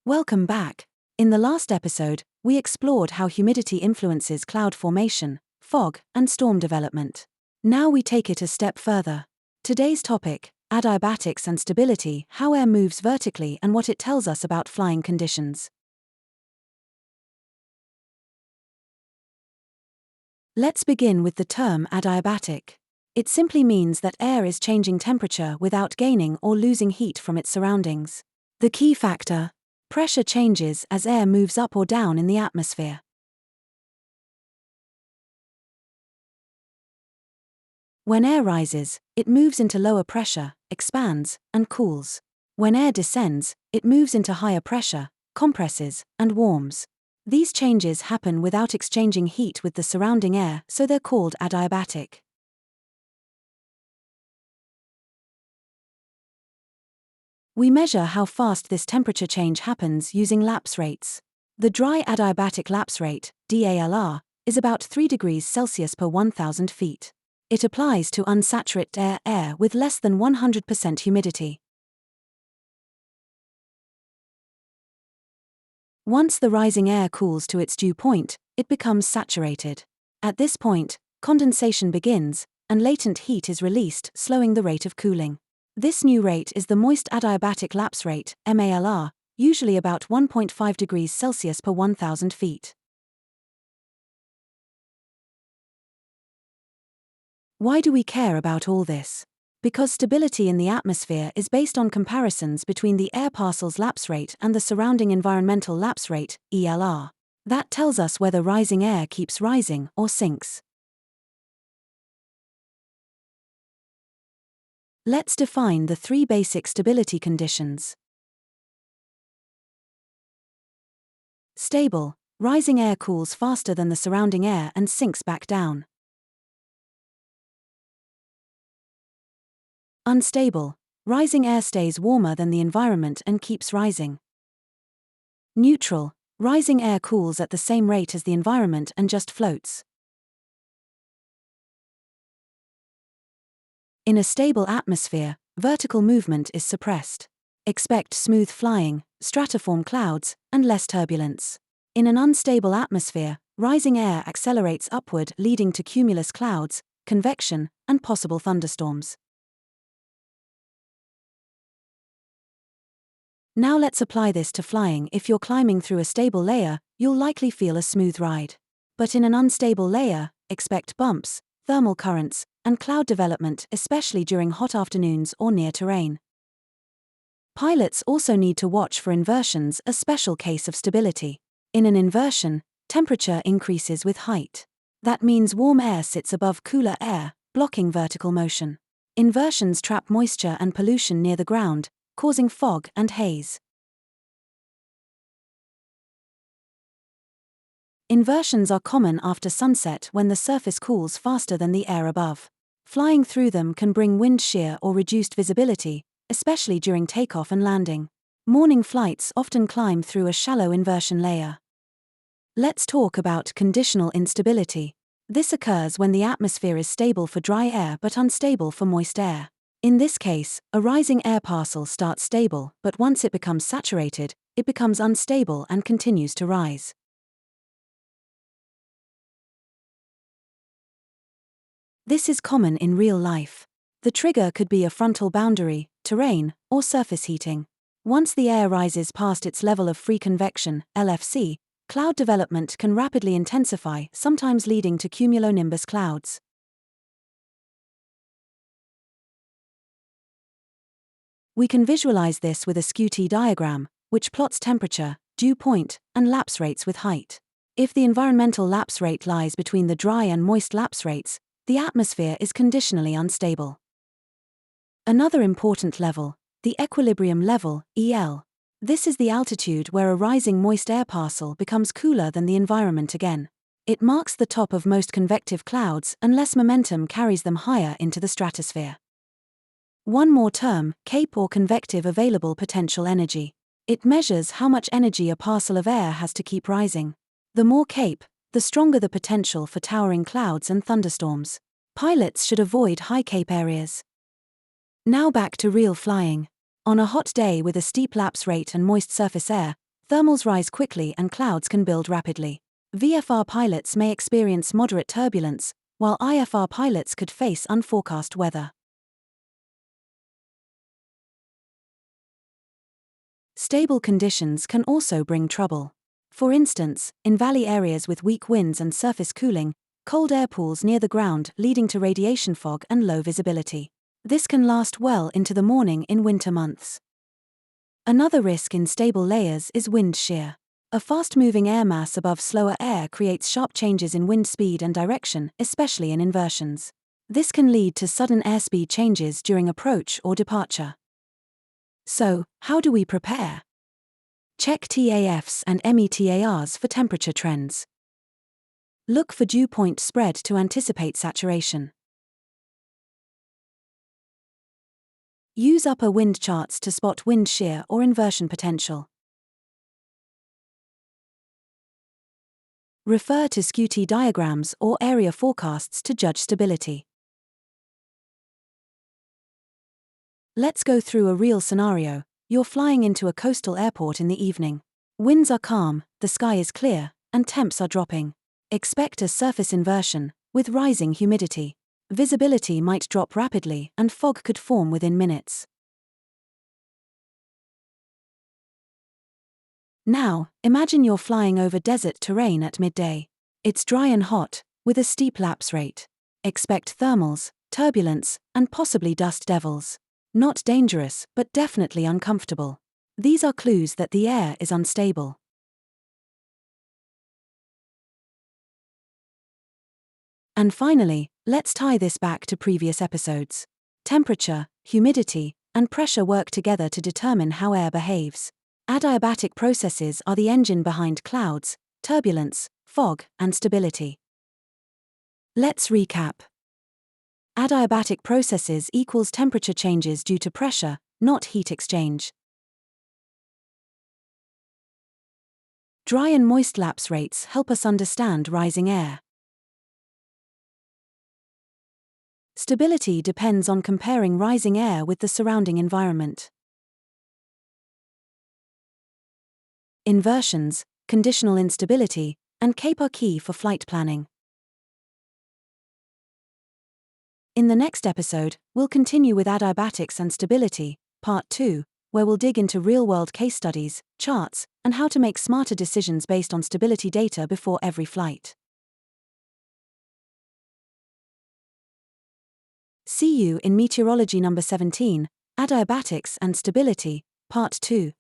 Welcome back. In the last episode, we explored how humidity influences cloud formation, fog, and storm development. Now we take it a step further. Today's topic, adiabatics and stability, how air moves vertically and what it tells us about flying conditions. Let's begin with the term adiabatic. It simply means that air is changing temperature without gaining or losing heat from its surroundings. The key factor: pressure changes as air moves up or down in the atmosphere. When air rises, it moves into lower pressure, expands, and cools. When air descends, it moves into higher pressure, compresses, and warms. These changes happen without exchanging heat with the surrounding air, so they're called adiabatic. We measure how fast this temperature change happens using lapse rates. The dry adiabatic lapse rate, DALR, is about 3 degrees Celsius per 1,000 feet. It applies to unsaturated air with less than 100% humidity. Once the rising air cools to its dew point, it becomes saturated. At this point, condensation begins, and latent heat is released, slowing the rate of cooling. This new rate is the moist adiabatic lapse rate, MALR, usually about 1.5 degrees Celsius per 1,000 feet. Why do we care about all this? Because stability in the atmosphere is based on comparisons between the air parcel's lapse rate and the surrounding environmental lapse rate, ELR. That tells us whether rising air keeps rising or sinks. Let's define the 3 basic stability conditions. Stable: rising air cools faster than the surrounding air and sinks back down. Unstable: rising air stays warmer than the environment and keeps rising. Neutral: rising air cools at the same rate as the environment and just floats. In a stable atmosphere, vertical movement is suppressed. Expect smooth flying, stratiform clouds, and less turbulence. In an unstable atmosphere, rising air accelerates upward, leading to cumulus clouds, convection, and possible thunderstorms. Now let's apply this to flying. If you're climbing through a stable layer, you'll likely feel a smooth ride. But in an unstable layer, expect bumps, thermal currents, and cloud development, especially during hot afternoons or near terrain. Pilots also need to watch for inversions, a special case of stability. In an inversion, temperature increases with height. That means warm air sits above cooler air, blocking vertical motion. Inversions trap moisture and pollution near the ground, causing fog and haze. Inversions are common after sunset when the surface cools faster than the air above. Flying through them can bring wind shear or reduced visibility, especially during takeoff and landing. Morning flights often climb through a shallow inversion layer. Let's talk about conditional instability. This occurs when the atmosphere is stable for dry air but unstable for moist air. In this case, a rising air parcel starts stable, but once it becomes saturated, it becomes unstable and continues to rise. This is common in real life. The trigger could be a frontal boundary, terrain, or surface heating. Once the air rises past its level of free convection, LFC, cloud development can rapidly intensify, sometimes leading to cumulonimbus clouds. We can visualize this with a skew-T diagram, which plots temperature, dew point, and lapse rates with height. If the environmental lapse rate lies between the dry and moist lapse rates, the atmosphere is conditionally unstable. Another important level, the equilibrium level, EL. This is the altitude where a rising moist air parcel becomes cooler than the environment again. It marks the top of most convective clouds unless momentum carries them higher into the stratosphere. One more term, CAPE or convective available potential energy. It measures how much energy a parcel of air has to keep rising. The more CAPE, the stronger the potential for towering clouds and thunderstorms. Pilots should avoid high CAPE areas. Now back to real flying. On a hot day with a steep lapse rate and moist surface air, Thermals rise quickly and clouds can build rapidly. VFR pilots may experience moderate turbulence, while IFR pilots could face unforecast weather. Stable conditions can also bring trouble. For instance, in valley areas with weak winds and surface cooling, cold air pools near the ground leading to radiation fog and low visibility. This can last well into the morning in winter months. Another risk in stable layers is wind shear. A fast-moving air mass above slower air creates sharp changes in wind speed and direction, especially in inversions. This can lead to sudden airspeed changes during approach or departure. So, how do we prepare? Check TAFs and METARs for temperature trends. Look for dew point spread to anticipate saturation. Use upper wind charts to spot wind shear or inversion potential. Refer to SCUT diagrams or area forecasts to judge stability. Let's go through a real scenario. You're flying into a coastal airport in the evening. Winds are calm, the sky is clear, and temps are dropping. Expect a surface inversion, with rising humidity. Visibility might drop rapidly and fog could form within minutes. Now, imagine you're flying over desert terrain at midday. It's dry and hot, with a steep lapse rate. Expect thermals, turbulence, and possibly dust devils. Not dangerous, but definitely uncomfortable. These are clues that the air is unstable. And finally, let's tie this back to previous episodes. Temperature, humidity, and pressure work together to determine how air behaves. Adiabatic processes are the engine behind clouds, turbulence, fog, and stability. Let's recap. Adiabatic processes equals temperature changes due to pressure, not heat exchange. Dry and moist lapse rates help us understand rising air. Stability depends on comparing rising air with the surrounding environment. Inversions, conditional instability, and CAPE are key for flight planning. In the next episode, we'll continue with adiabatics and stability, Part 2, where we'll dig into real-world case studies, charts, and how to make smarter decisions based on stability data before every flight. See you in Meteorology number 17, Adiabatics and Stability, Part 2.